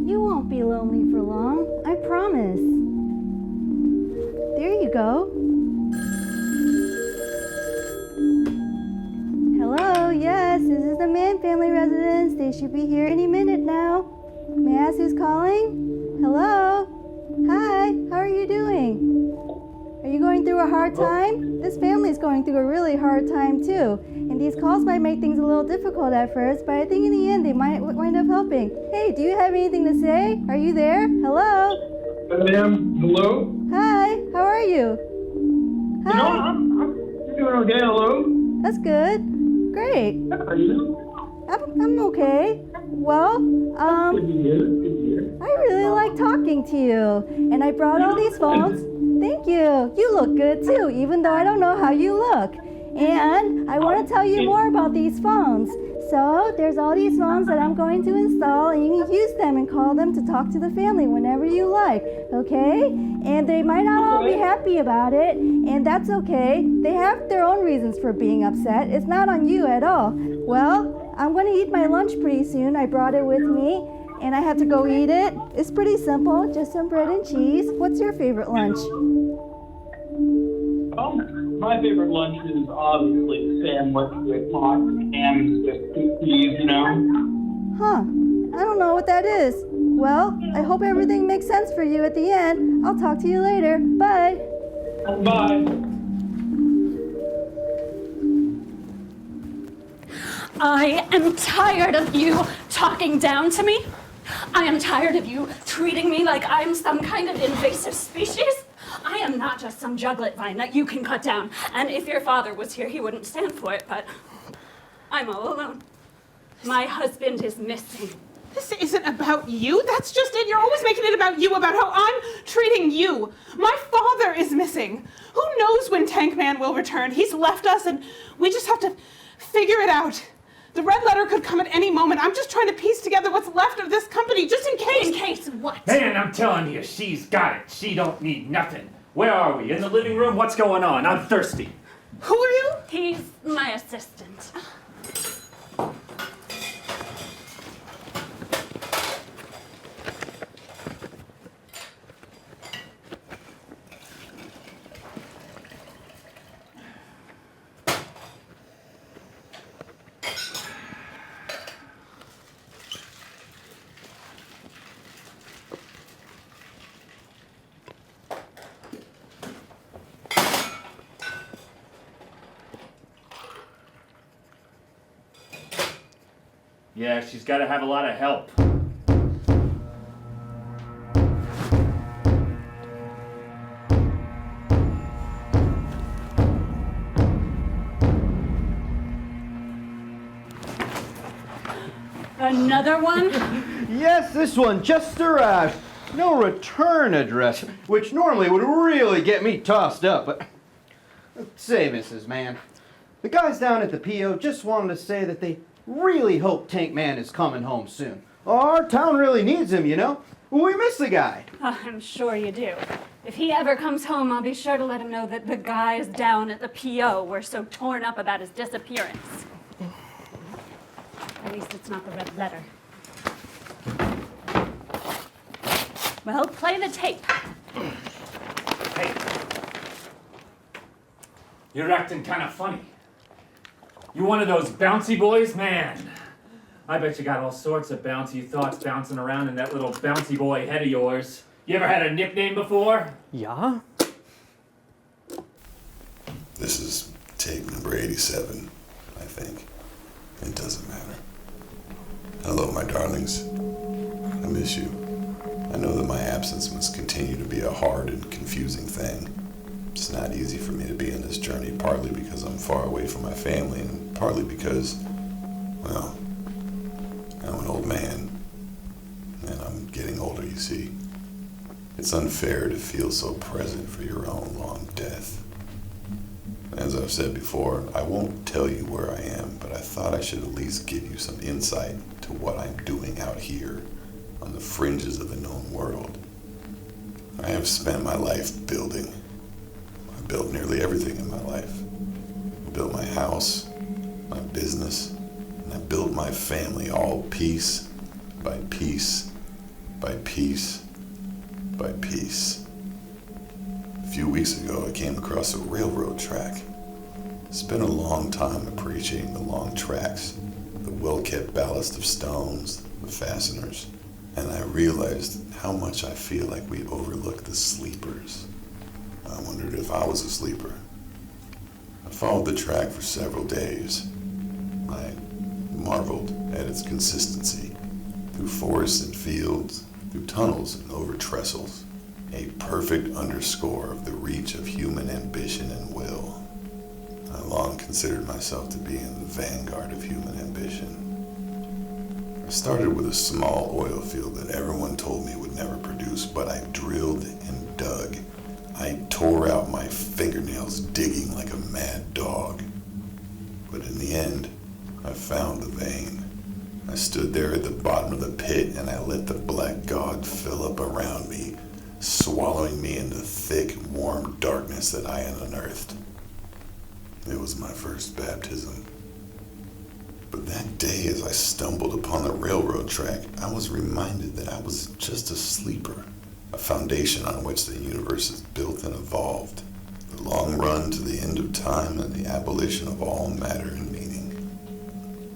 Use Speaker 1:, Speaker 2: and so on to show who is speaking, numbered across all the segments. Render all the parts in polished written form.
Speaker 1: You won't be lonely for long, I promise. There you go. Hello, yes, this is the Mann family residence. They should be here any minute now. May I ask who's calling? Hello? Hi, how are you doing? Are you going through a hard time? This family's going through a really hard time too. And these calls might make things a little difficult at first, but I think in the end they might wind up helping. Hey, do you have anything to say? Are you there? Hello?
Speaker 2: Ma'am, hello?
Speaker 1: Hi, how are you? Hi.
Speaker 2: You know, I'm doing okay, hello?
Speaker 1: That's good. Great.
Speaker 2: How are you?
Speaker 1: I'm okay. Well,
Speaker 2: Good to hear, good to hear.
Speaker 1: I really like talking to you. And I brought all these phones. Thank you. You look good too, even though I don't know how you look. And I want to tell you more about these phones. So there's all these phones that I'm going to install, and you can use them and call them to talk to the family whenever you like, okay? And they might not all be happy about it, and that's okay. They have their own reasons for being upset. It's not on you at all. Well, I'm going to eat my lunch pretty soon. I brought it with me, and I have to go eat it. It's pretty simple, just some bread and cheese. What's your favorite lunch?
Speaker 2: My favorite lunch is obviously the sandwich with hot and with cheese, you know?
Speaker 1: Huh, I don't know what that is. Well, I hope everything makes sense for you at the end. I'll talk to you later. Bye.
Speaker 2: Bye.
Speaker 3: I am tired of you talking down to me. I am tired of you treating me like I'm some kind of invasive species. I am not just some juglet vine that you can cut down. And if your father was here, he wouldn't stand for it, but I'm all alone. My husband is missing.
Speaker 4: This isn't about you. That's just it. You're always making it about you, about how I'm treating you. My father is missing. Who knows when Tank Mann will return? He's left us, and we just have to figure it out. The red letter could come at any moment. I'm just trying to piece together what's left of this company, just in case.
Speaker 3: In case what?
Speaker 5: Man, I'm telling you, she's got it. She don't need nothing. Where are we? In the living room? What's going on? I'm thirsty.
Speaker 4: Who are you?
Speaker 3: He's my assistant.
Speaker 5: Yeah, she's got to have a lot of help.
Speaker 3: Another one?
Speaker 6: Yes, this one just arrived. No return address, which normally would really get me tossed up, but... Say, Mrs. Mann, the guys down at the PO just wanted to say that they really hope Tank Mann is coming home soon. Our town really needs him, you know? We miss the guy.
Speaker 3: Oh, I'm sure you do. If he ever comes home, I'll be sure to let him know that the guys down at the PO were so torn up about his disappearance. At least it's not the red letter. Well, play the tape.
Speaker 5: Hey. You're acting kind of funny. You one of those bouncy boys? Man, I bet you got all sorts of bouncy thoughts bouncing around in that little bouncy boy head of yours. You ever had a nickname before?
Speaker 6: Yeah?
Speaker 7: This is tape number 87, I think. It doesn't matter. Hello, my darlings. I miss you. I know that my absence must continue to be a hard and confusing thing. It's not easy for me to be on this journey, partly because I'm far away from my family, and partly because, well, I'm an old man, and I'm getting older, you see. It's unfair to feel so present for your own long death. As I've said before, I won't tell you where I am, but I thought I should at least give you some insight to what I'm doing out here on the fringes of the known world. I have spent my life building. I built nearly everything in my life. I built my house, my business, and I built my family, all piece by piece by piece by piece. A few weeks ago, I came across a railroad track. Spent a long time appreciating the long tracks, the well-kept ballast of stones, the fasteners, and I realized how much I feel like we overlook the sleepers. I wondered if I was a sleeper. I followed the track for several days. I marveled at its consistency. Through forests and fields, through tunnels and over trestles, a perfect underscore of the reach of human ambition and will. I long considered myself to be in the vanguard of human ambition. I started with a small oil field that everyone told me would never produce, but I drilled and dug. I tore out my fingernails digging like a mad dog. But in the end, I found the vein. I stood there at the bottom of the pit and I let the black god fill up around me, swallowing me into thick, warm darkness that I had unearthed. It was my first baptism. But that day, as I stumbled upon the railroad track, I was reminded that I was just a sleeper, a foundation on which the universe is built and evolved, the long run to the end of time and the abolition of all matter and meaning.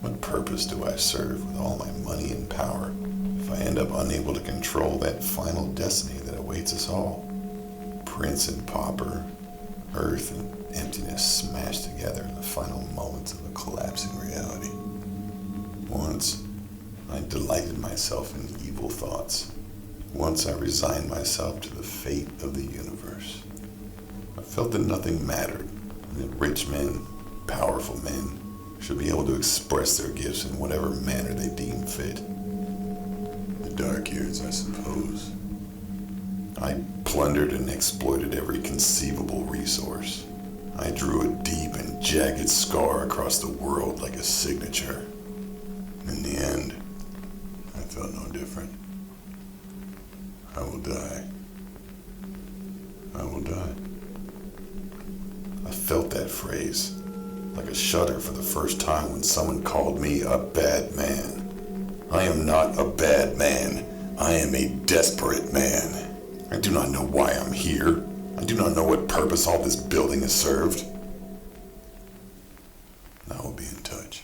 Speaker 7: What purpose do I serve with all my money and power if I end up unable to control that final destiny that awaits us all? Prince and pauper, earth and emptiness smashed together in the final moments of a collapsing reality. Once, I delighted myself in evil thoughts. Once I resigned myself to the fate of the universe. I felt that nothing mattered, and that rich men, powerful men, should be able to express their gifts in whatever manner they deem fit. The dark years, I suppose. I plundered and exploited every conceivable resource. I drew a deep and jagged scar across the world like a signature. In the end, I felt no different. I will die. I will die. I felt that phrase, like a shudder for the first time when someone called me a bad man. I am not a bad man. I am a desperate man. I do not know why I'm here. I do not know what purpose all this building has served. I will be in touch.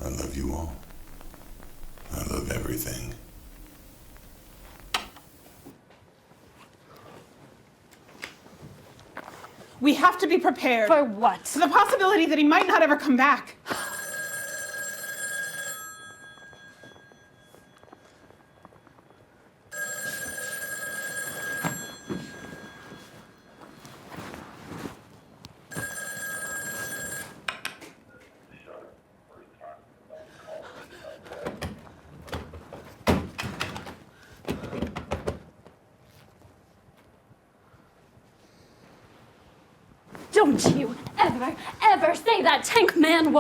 Speaker 7: I love you all. I love everything.
Speaker 4: We have to be prepared.
Speaker 3: For what?
Speaker 4: For the possibility that he might not ever come back.
Speaker 3: Don't you ever say that. Tank Mann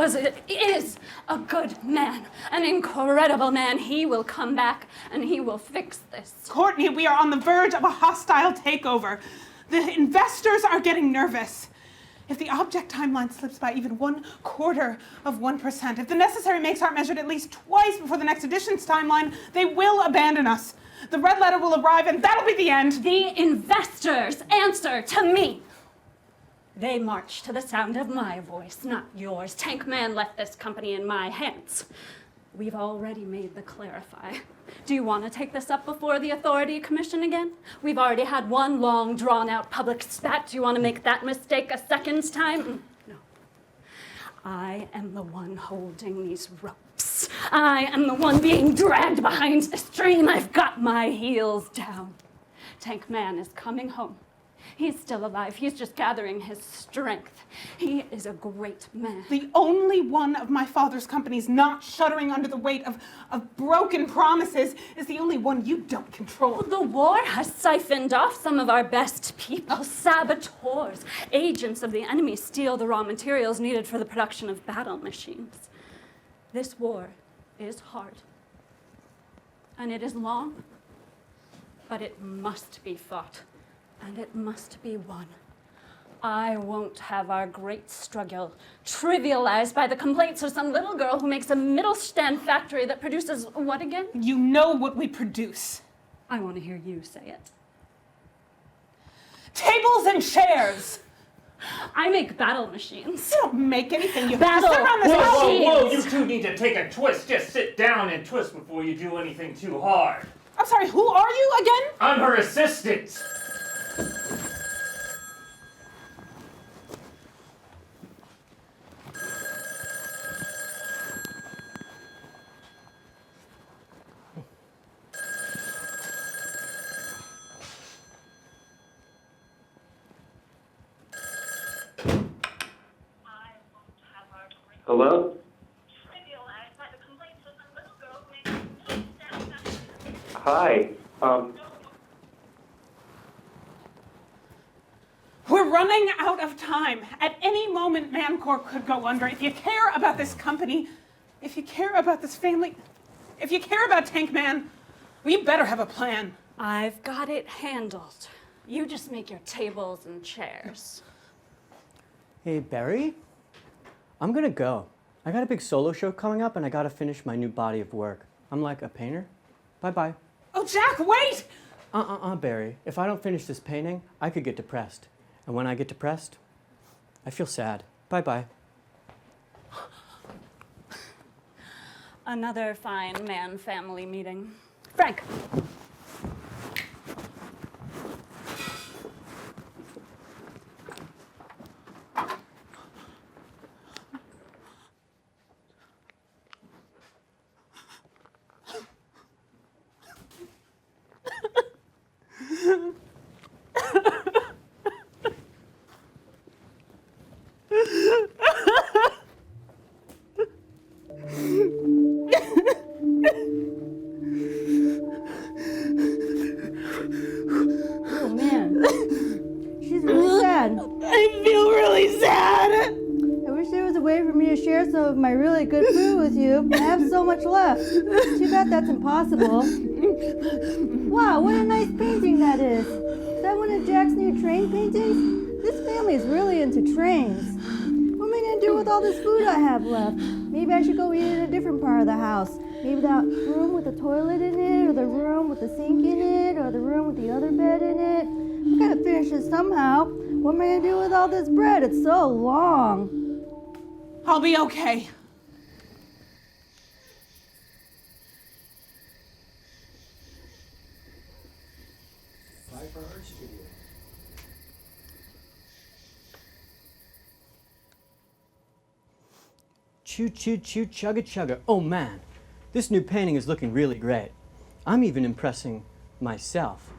Speaker 3: is a good man, an incredible man. He will come back and he will fix this.
Speaker 4: Courtney, we are on the verge of a hostile takeover. The investors are getting nervous. If the object timeline slips by even 0.25%, if the necessary makes aren't measured at least twice before the next edition's timeline, they will abandon us. The red letter will arrive and that'll be the end.
Speaker 3: The investors answer to me. They march to the sound of my voice, not yours. Tank Mann left this company in my hands. We've already made the clarify. Do you want to take this up before the Authority Commission again? We've already had one long, drawn-out public spat. Do you want to make that mistake a second time? No. I am the one holding these ropes. I am the one being dragged behind the stream. I've got my heels down. Tank Mann is coming home. He's still alive. He's just gathering his strength. He is a great man.
Speaker 4: The only one of my father's companies not shuddering under the weight of broken promises is the only one you don't control.
Speaker 3: The war has siphoned off some of our best people. Saboteurs, agents of the enemy steal the raw materials needed for the production of battle machines. This war is hard. And it is long, but it must be fought. And it must be won. I won't have our great struggle trivialized by the complaints of some little girl who makes a Mittelstand factory that produces what again?
Speaker 4: You know what we produce.
Speaker 3: I want to hear you say it.
Speaker 4: Tables and chairs.
Speaker 3: I make battle machines.
Speaker 4: You don't make anything. You
Speaker 3: Battle
Speaker 4: sit around this house.
Speaker 5: Whoa, you two need to take a twist. Just sit down and twist before you do anything too hard.
Speaker 4: I'm sorry, who are you again?
Speaker 5: I'm her assistant.
Speaker 8: Hello? Hi.
Speaker 4: We're running out of time. At any moment, Mancorp could go under. If you care about this company, if you care about this family, if you care about Tank Mann, well, you better have a plan.
Speaker 3: I've got it handled. You just make your tables and chairs.
Speaker 9: Hey, Barry? I'm gonna go. I got a big solo show coming up and I gotta finish my new body of work. I'm like a painter. Bye-bye.
Speaker 4: Oh, Jack, wait!
Speaker 9: Barry. If I don't finish this painting, I could get depressed. And when I get depressed, I feel sad. Bye-bye.
Speaker 3: Another fine man family meeting. Frank.
Speaker 1: Some of my really good food with you. I have so much left. Too bad that's impossible. Wow, what a nice painting that is. Is that one of Jack's new train paintings? This family is really into trains. What am I going to do with all this food I have left? Maybe I should go eat in a different part of the house. Maybe that room with the toilet in it, or the room with the sink in it, or the room with the other bed in it. I've got to finish this somehow. What am I going to do with all this bread? It's so long.
Speaker 4: I'll be okay.
Speaker 9: Choo, choo, choo, chugga, chugga. Oh man, this new painting is looking really great. I'm even impressing myself.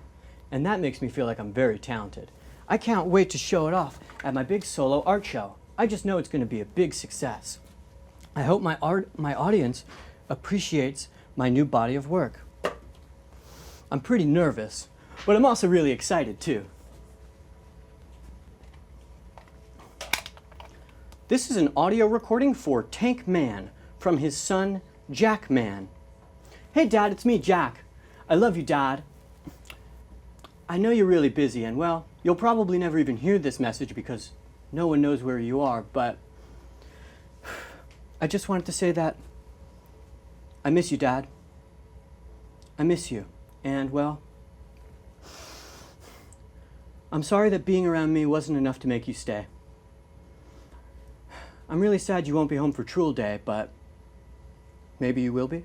Speaker 9: And that makes me feel like I'm very talented. I can't wait to show it off at my big solo art show. I just know it's going to be a big success. I hope my audience appreciates my new body of work. I'm pretty nervous, but I'm also really excited too. This is an audio recording for Tank Mann from his son, Jack Mann. Hey Dad, it's me, Jack. I love you, Dad. I know you're really busy and well, you'll probably never even hear this message because no one knows where you are, but I just wanted to say that I miss you, Dad. I miss you. And well, I'm sorry that being around me wasn't enough to make you stay. I'm really sad you won't be home for Trool Day, but maybe you will be.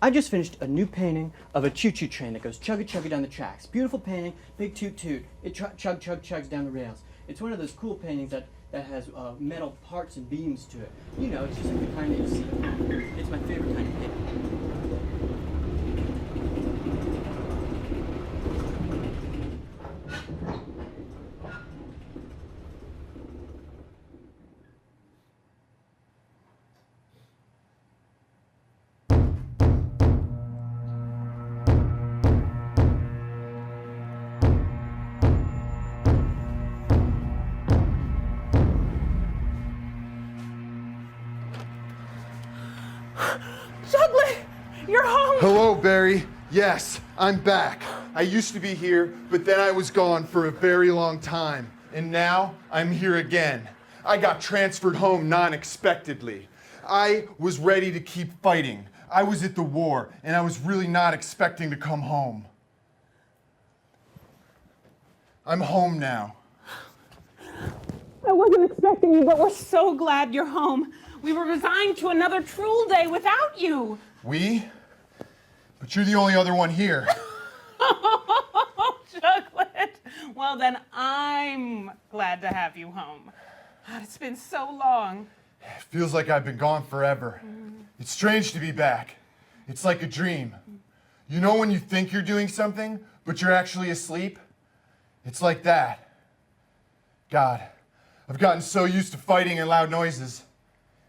Speaker 9: I just finished a new painting of a choo-choo train that goes chugga-chugga down the tracks. Beautiful painting, big toot-toot. It chug-chug-chugs down the rails. It's one of those cool paintings that has metal parts and beams to it. You know, it's just like the kind that you see. It's my favorite kind of painting.
Speaker 4: Juglet, you're home.
Speaker 10: Hello, Barry. Yes, I'm back. I used to be here, but then I was gone for a very long time. And now I'm here again. I got transferred home non-expectedly. I was ready to keep fighting. I was at the war, and I was really not expecting to come home. I'm home now.
Speaker 4: I wasn't expecting you, but we're so glad you're home. We were resigned to another Trool Day without you.
Speaker 10: We? But you're the only other one here.
Speaker 4: Oh, Juglet. Well, then I'm glad to have you home. God, it's been so long.
Speaker 10: It feels like I've been gone forever. It's strange to be back. It's like a dream. You know when you think you're doing something, but you're actually asleep? It's like that. God, I've gotten so used to fighting and loud noises.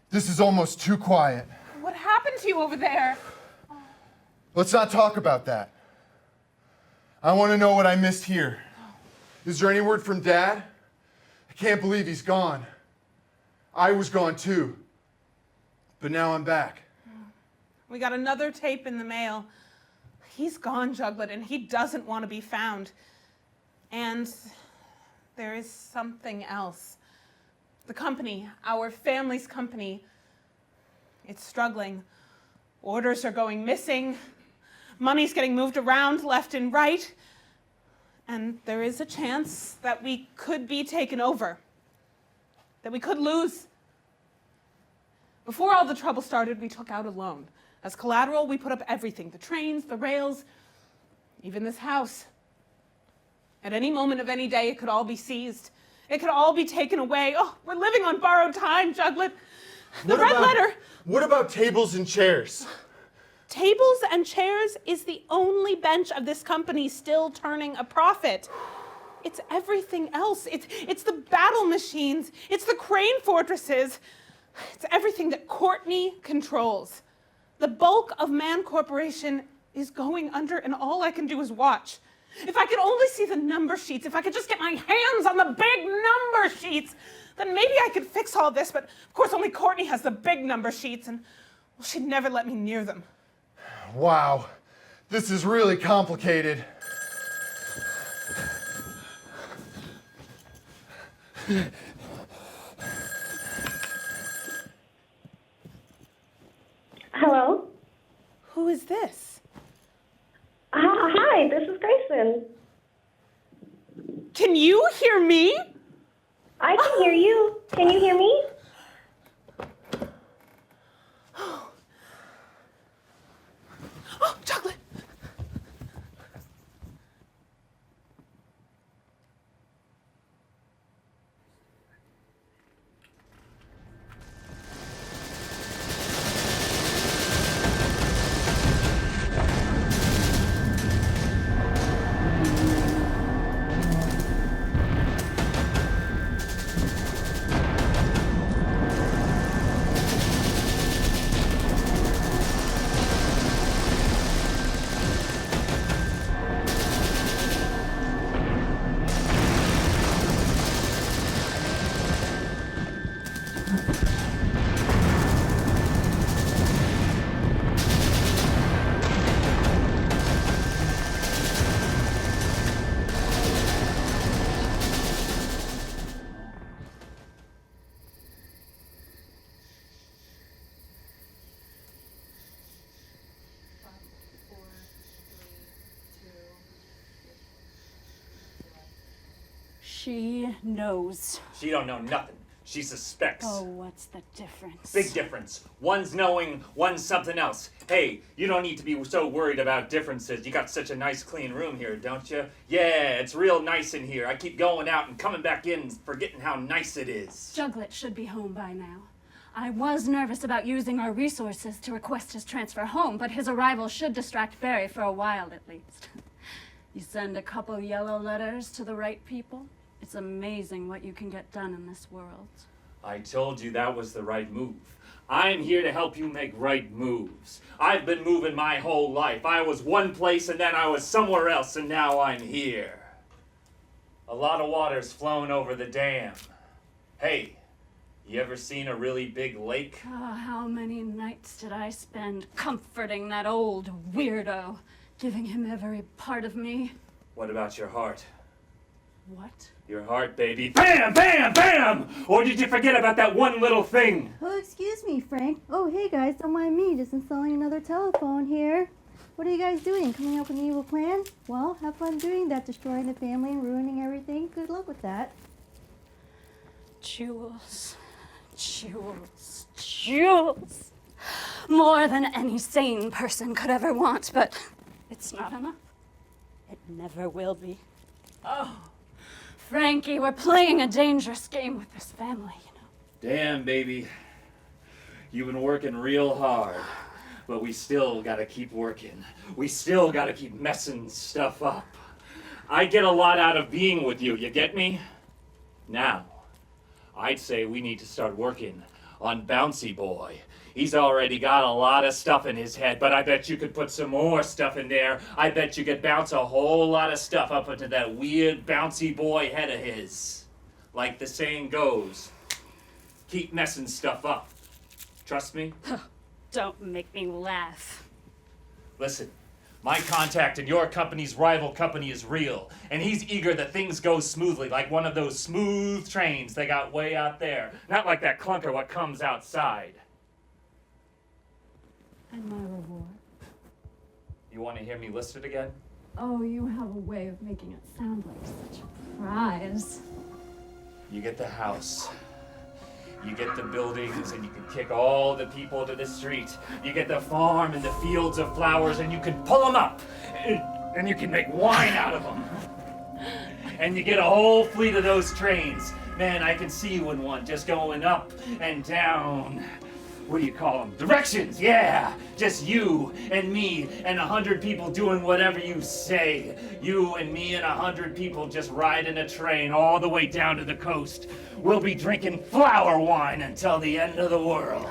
Speaker 10: This is almost too quiet.
Speaker 4: What happened to you over there?
Speaker 10: Let's not talk about that. I want to know what I missed here. Is there any word from Dad? I can't believe he's gone. I was gone too. But now I'm back.
Speaker 4: We got another tape in the mail. He's gone, Juglet, and he doesn't want to be found. And there is something else. The company, our family's company, it's struggling. Orders are going missing. Money's getting moved around left and right. And there is a chance that we could be taken over. That we could lose. Before all the trouble started, we took out a loan. As collateral, we put up everything. The trains, the rails, even this house. At any moment of any day, it could all be seized. It could all be taken away. Oh, we're living on borrowed time, Juglet. The red letter.
Speaker 10: What about tables and chairs?
Speaker 4: Tables and chairs is the only bench of this company still turning a profit. It's everything else. It's the battle machines. It's the crane fortresses. It's everything that Courtney controls. The bulk of Mann Corporation is going under, and all I can do is watch. If I could only see the number sheets, if I could just get my hands on the big number sheets, then maybe I could fix all this. But of course, only Courtney has the big number sheets, and well, she'd never let me near them.
Speaker 10: Wow, this is really complicated.
Speaker 11: Hello?
Speaker 4: Who is this?
Speaker 11: Hi, this is Grayson.
Speaker 4: Can you hear me?
Speaker 11: I can hear you. Can you hear me?
Speaker 4: Oh, Chocolate.
Speaker 3: She knows.
Speaker 5: She don't know nothing. She suspects.
Speaker 3: Oh, what's the difference?
Speaker 5: Big difference. One's knowing, one's something else. Hey, you don't need to be so worried about differences. You got such a nice clean room here, don't you? Yeah, it's real nice in here. I keep going out and coming back in and forgetting how nice it is.
Speaker 3: Juglet should be home by now. I was nervous about using our resources to request his transfer home, but his arrival should distract Barry for a while at least. You send a couple yellow letters to the right people, it's amazing what you can get done in this world.
Speaker 5: I told you that was the right move. I'm here to help you make right moves. I've been moving my whole life. I was one place and then I was somewhere else and now I'm here. A lot of water's flown over the dam. Hey, you ever seen a really big lake?
Speaker 3: Oh, how many nights did I spend comforting that old weirdo, giving him every part of me?
Speaker 5: What about your heart?
Speaker 3: What?
Speaker 5: Your heart, baby. Bam, bam, bam! Or did you forget about that one little thing?
Speaker 1: Oh, excuse me, Frank. Oh, hey guys, don't mind me. Just installing another telephone here. What are you guys doing? Coming up with an evil plan? Well, have fun doing that, destroying the family and ruining everything. Good luck with that.
Speaker 3: Jewels, jewels, jewels. More than any sane person could ever want, but it's not enough. It never will be. Oh, Frankie, we're playing a dangerous game with this family, you know.
Speaker 5: Damn, baby. You've been working real hard, but we still gotta keep working. We still gotta keep messing stuff up. I get a lot out of being with you, you get me? Now, I'd say we need to start working on Bouncy Boy. He's already got a lot of stuff in his head, but I bet you could put some more stuff in there. I bet you could bounce a whole lot of stuff up into that weird Bouncy Boy head of his. Like the saying goes, keep messing stuff up. Trust me?
Speaker 3: Don't make me laugh.
Speaker 5: Listen, my contact in your company's rival company is real, and he's eager that things go smoothly, like one of those smooth trains they got way out there. Not like that clunker what comes outside.
Speaker 3: And my reward?
Speaker 5: You want to hear me list it again?
Speaker 3: Oh, you have a way of making it sound like such a prize.
Speaker 5: You get the house. You get the buildings, and you can kick all the people to the street. You get the farm and the fields of flowers, and you can pull them up. And you can make wine out of them. And you get a whole fleet of those trains. Man, I can see you in one, just going up and down. What do you call them? Directions, yeah! Just you and me and 100 people doing whatever you say. You and me and 100 people just riding a train all the way down to the coast. We'll be drinking flower wine until the end of the world.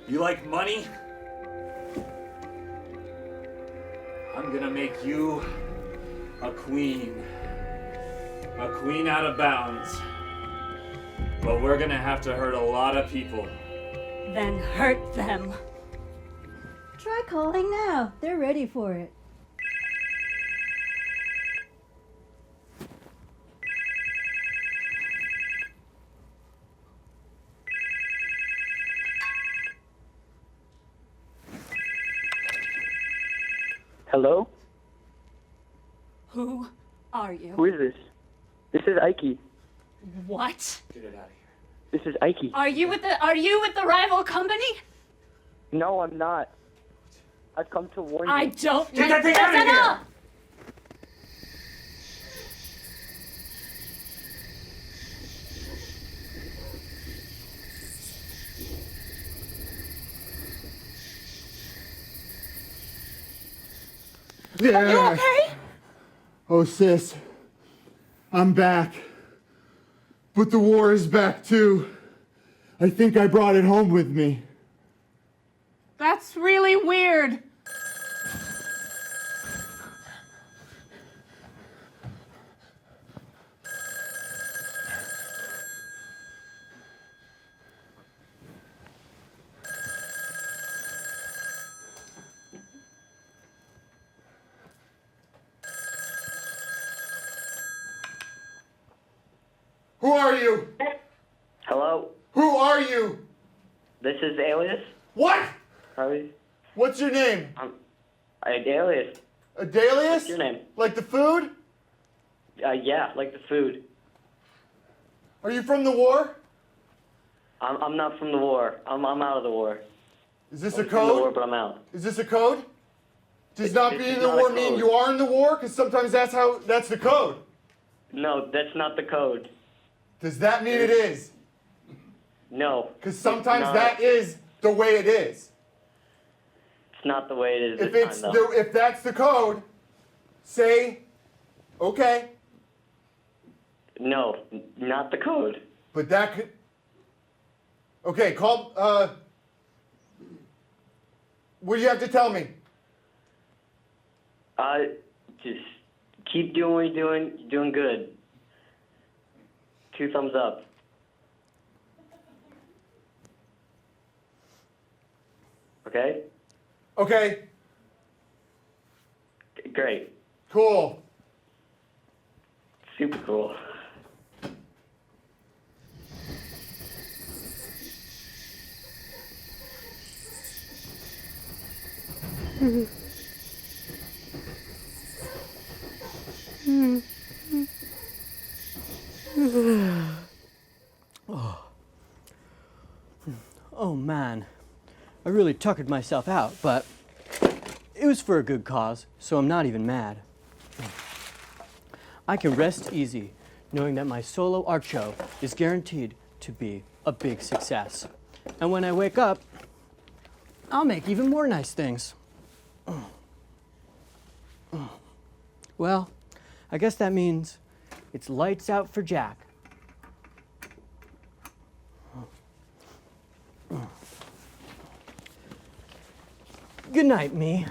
Speaker 5: You like money? I'm gonna make you a queen. A queen out of bounds. But we're gonna have to hurt a lot of people.
Speaker 3: Then hurt them.
Speaker 1: Try calling now. They're ready for it.
Speaker 8: Hello?
Speaker 3: Who are you?
Speaker 8: Who is this? This is Ike.
Speaker 3: What?
Speaker 5: Get it out of here.
Speaker 8: This is Ike.
Speaker 3: Are you with the rival company?
Speaker 8: No, I'm not. I've come to warn you.
Speaker 3: I don't
Speaker 5: Get that thing out of
Speaker 3: listen
Speaker 5: here!
Speaker 3: up!
Speaker 10: Yeah.
Speaker 3: You okay?
Speaker 10: Oh, sis, I'm back. But the war is back too. I think I brought it home with me.
Speaker 4: That's really weird.
Speaker 10: Who are you?
Speaker 8: Hello?
Speaker 10: Who are you?
Speaker 8: This is Alias?
Speaker 10: What?
Speaker 8: Harvey?
Speaker 10: What's your name?
Speaker 8: Adelius.
Speaker 10: Adelius?
Speaker 8: What's your name?
Speaker 10: Like the food?
Speaker 8: Yeah, like the food.
Speaker 10: Are you from the war?
Speaker 8: I'm not from the war. I'm out of the war.
Speaker 10: Is this
Speaker 8: I'm
Speaker 10: a
Speaker 8: from the war,
Speaker 10: code?
Speaker 8: but I'm out.
Speaker 10: Is this a code? Does not
Speaker 8: This
Speaker 10: being
Speaker 8: is
Speaker 10: in the
Speaker 8: not a
Speaker 10: war mean
Speaker 8: code.
Speaker 10: you are in the war? Because sometimes that's the code.
Speaker 8: No, that's not the code.
Speaker 10: Does that mean it is?
Speaker 8: No.
Speaker 10: Because
Speaker 8: it's
Speaker 10: sometimes
Speaker 8: not.
Speaker 10: that is the way it is.
Speaker 8: It's not the way it is
Speaker 10: If
Speaker 8: this
Speaker 10: it's
Speaker 8: time, though.
Speaker 10: if that's the code, say, okay.
Speaker 8: No, not the code.
Speaker 10: But that could. Okay, call. What do you have to tell me?
Speaker 8: Just keep doing what you're doing. You're doing good. 2 thumbs up. Okay?
Speaker 10: Okay,
Speaker 8: Great.
Speaker 10: cool.
Speaker 8: Super cool.
Speaker 9: Oh man, I really tuckered myself out, but it was for a good cause, so I'm not even mad. I can rest easy knowing that my solo art show is guaranteed to be a big success. And when I wake up, I'll make even more nice things. Well, I guess that means it's lights out for Jack. Good night, me.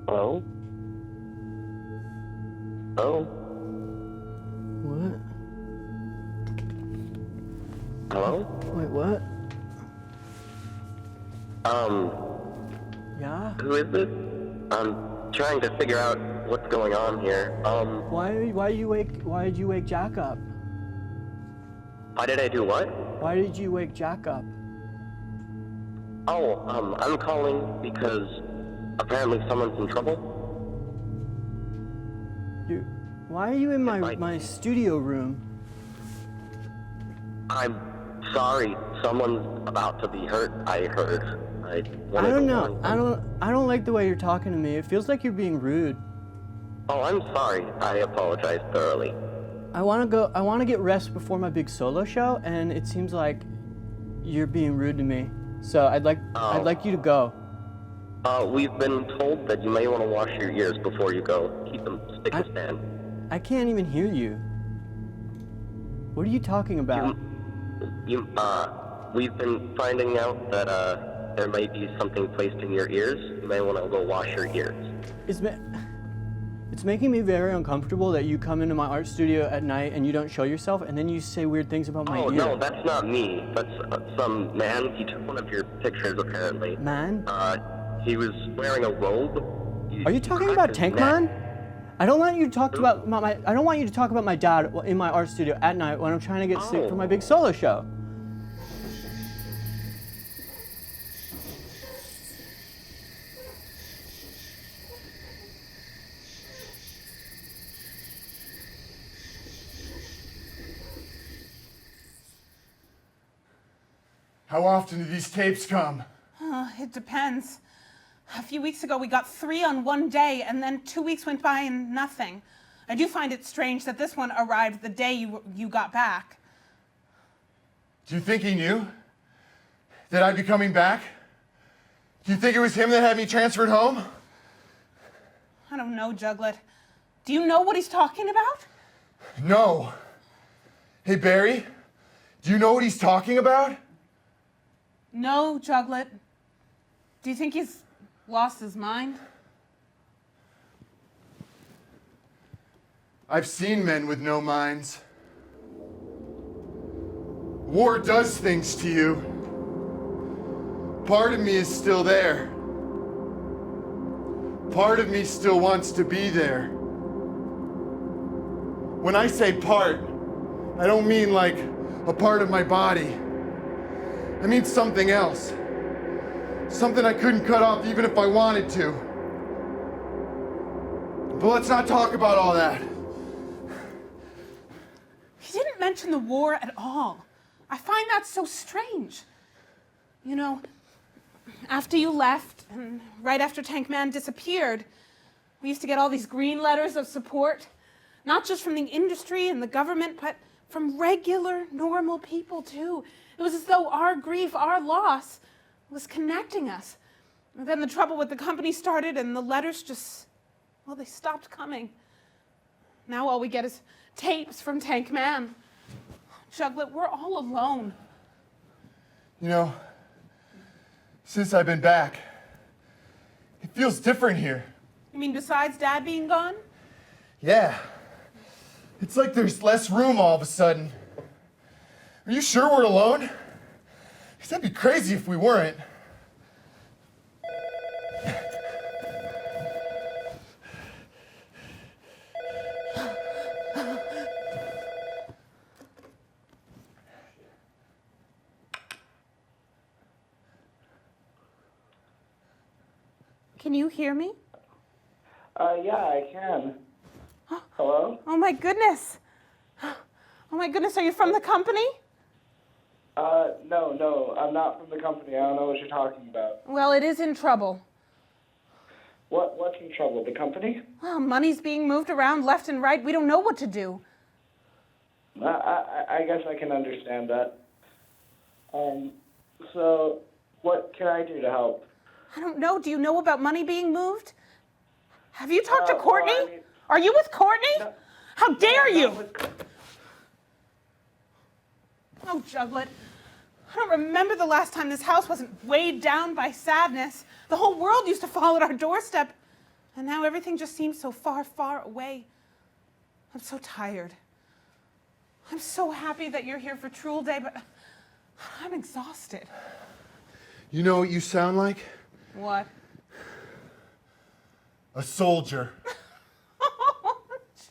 Speaker 8: Hello? Hello?
Speaker 9: What?
Speaker 8: Hello?
Speaker 9: Wait, what? Yeah?
Speaker 8: Who is this? I'm trying to figure out what's going on here.
Speaker 9: Why did you wake Jack up?
Speaker 8: Why did I do what?
Speaker 9: Why did you wake Jack up?
Speaker 8: Oh, I'm calling because apparently someone's in trouble.
Speaker 9: Why are you in my studio room?
Speaker 8: I'm sorry. Someone's about to be hurt, I heard.
Speaker 9: I don't know. I don't like the way you're talking to me. It feels like you're being rude.
Speaker 12: Oh, I'm sorry. I apologize thoroughly.
Speaker 9: I want to get rest before my big solo show, and it seems like you're being rude to me. So I'd like you to go.
Speaker 12: We've been told that you may want to wash your ears before you go. Keep them spick and span.
Speaker 9: I can't even hear you. What are you talking about?
Speaker 12: We've been finding out that, there might be something placed in your ears. You may want to go wash your ears.
Speaker 9: It's making me very uncomfortable that you come into my art studio at night and you don't show yourself, and then you say weird things about my ear.
Speaker 12: Oh, no, that's not me. That's some man. He took one of your pictures, apparently.
Speaker 9: Man?
Speaker 12: He was wearing a robe.
Speaker 9: Are you talking about Tank Mann? I don't want you to talk about I don't want you to talk about my dad in my art studio at night when I'm trying to get sleep for my big solo show.
Speaker 10: How often do these tapes come?
Speaker 4: It depends. A few weeks ago, we got 3 on one day, and then 2 weeks went by and nothing. I do find it strange that this one arrived the day you got back.
Speaker 10: Do you think he knew that I'd be coming back? Do you think it was him that had me transferred home?
Speaker 4: I don't know, Juglet. Do you know what he's talking about?
Speaker 10: No. Hey, Barry, do you know what he's talking about?
Speaker 4: No, Juglet. Do you think he's lost his mind?
Speaker 10: I've seen men with no minds. War does things to you. Part of me is still there. Part of me still wants to be there. When I say part, I don't mean like a part of my body. I mean something else. Something I couldn't cut off even if I wanted to. But let's not talk about all that.
Speaker 4: He didn't mention the war at all. I find that so strange. You know, after you left, and right after Tank Mann disappeared, we used to get all these green letters of support, not just from the industry and the government, but from regular, normal people too. It was as though our grief, our loss, was connecting us. And then the trouble with the company started and the letters just, well, they stopped coming. Now all we get is tapes from Tank Mann. Juglet, we're all alone.
Speaker 10: You know, since I've been back, it feels different here.
Speaker 4: You mean besides Dad being gone?
Speaker 10: Yeah. It's like there's less room all of a sudden. Are you sure we're alone? Because that'd be crazy if we weren't.
Speaker 4: Can you hear me?
Speaker 2: Yeah, I can. Hello?
Speaker 4: Oh my goodness. Oh my goodness, are you from the company?
Speaker 2: No, I'm not from the company. I don't know what you're talking about.
Speaker 4: Well, it is in trouble.
Speaker 2: What's in trouble? The company?
Speaker 4: Well, money's being moved around left and right. We don't know what to do.
Speaker 2: I guess I can understand that. So, what can I do to help?
Speaker 4: I don't know. Do you know about money being moved? Have you talked to Courtney?
Speaker 2: Well, I mean,
Speaker 4: are you with Courtney?
Speaker 2: No,
Speaker 4: How dare you?
Speaker 2: with-
Speaker 4: Oh, Juglet. I don't remember the last time this house wasn't weighed down by sadness. The whole world used to fall at our doorstep. And now everything just seems so far, far away. I'm so tired. I'm so happy that you're here for Trool Day, but I'm exhausted.
Speaker 10: You know what you sound like?
Speaker 4: What?
Speaker 10: A soldier.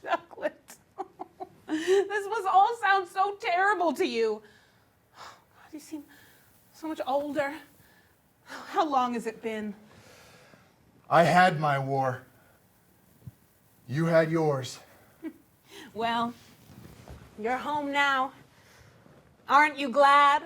Speaker 4: Juglet. This must all sound so terrible to you. God, you seem so much older. How long has it been?
Speaker 10: I had my war. You had yours.
Speaker 4: Well, you're home now. Aren't you glad?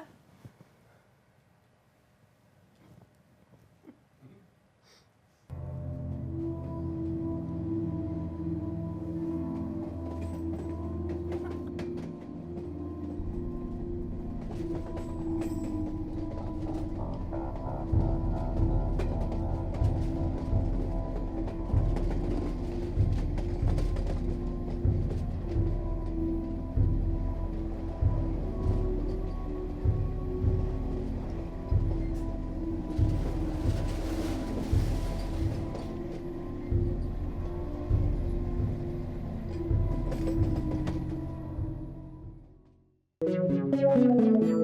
Speaker 11: you.